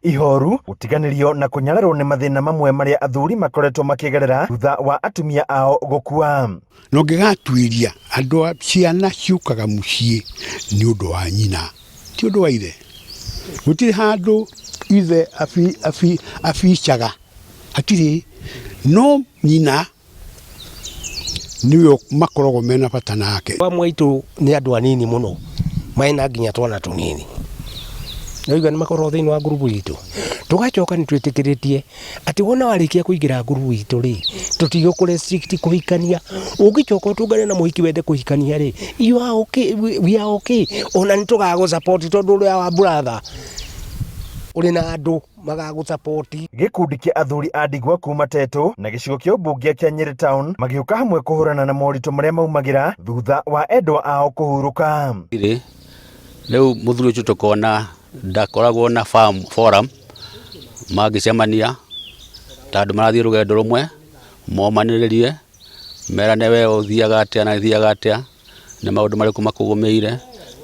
Ihoru gutiganirio na kunyararwo ni mathina mamwe maria athuri makoretwo makigerera thutha wa atumia ao gukua. No ngigatuiria andu ciana ciukaga mucii ni undu wa nyina ti undu wa ithe. Gutiri handu ithe aficaga atiri no nyina niyo makorogo mena bata nake. Bamwe itu ni andu anini muno maina nginya twana tunini. Noiga ni makoro thiini wa ngurubu itu tugacoka ni twitikiretie ati wona warikia kuingira ngurubu itu ri tutigukure strict kuhikania ugicoka utungane na muhiki wende kuhikania ri you are okay, we are okay, ona ni tugago support tondu uri wa brother uri na andu magago support. Gikundi kia athuri a ndigwa kuma Tetu na gicigo kia ubungia kia Nyeri Town magiuka hamwe kuhurana na moritu maria maumagira thutha wa endwa ao kuhuruka. Leo muthuri ucio tukona ndakoragwo na forum magicemania tandu marathie rugendo rumwe momaniririe merane we uthiaga atia na ithiaga atia ni maundu mariku makugumiire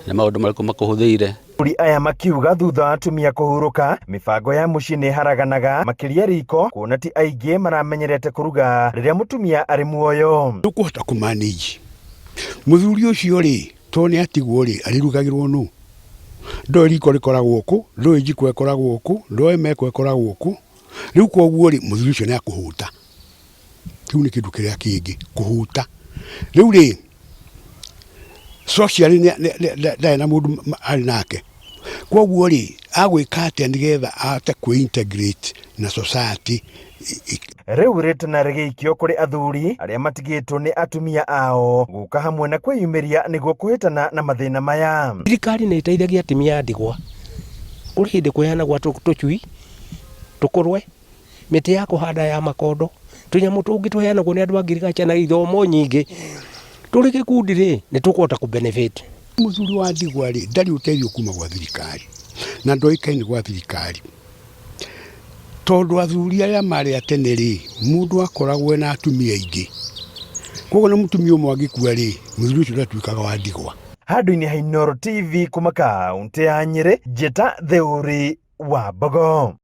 ni maundu mariku makuhuthiire. Athuri aya makiuga thutha wa atumia kuhuruka mibango ya mucii ni haraganaga makiria riko kuona ti aingi maramenyerete kuruga riria mutumia ari muoyo. Tukuhota kumanage muthuri ucio ri tone atigwo ri arirugagirwo nu ndo riko rikoragwo ku ndo ijiko rikoragwo ku ndo emeko rikoragwo ku riu koguo ri muthuri ucio ni akuhuta riu ni kindu kiria kingi kuhuta riu ri social ni na mundu ari nake koguo ri agwika atia nigetha ate kuintegrate na society. Riu ritana rigiikio kuri athuri aria matigitwo ni atumia ao guka hamwe na kwiyumiria niguo kuhitana na mathina maya. Thirikari ni iteithagia atumia a ndigwa kuri hindi kuheana gwa tucui tukurwe miti ya kuhanda ya makondo tunyamu tungi tuheanagwo ni andu angirigacha na ithomo nyingi turi gikundi ri ni tukuhota ku benefit. Muthuri wa ndigwa ri ndari uteithio kuma gwa thirikari na ndoikaine gwa thirikari tondu athuri aria mari atene ri mundu akoragwo na atumia aingi koguo na mutumia umwe agikua ri muthuri ucio ndatuikaga wa ndigwa. Handu-ini ha Inooro TV kuma kaunti ya Nyeri, njeta Theuri wa Mbogo.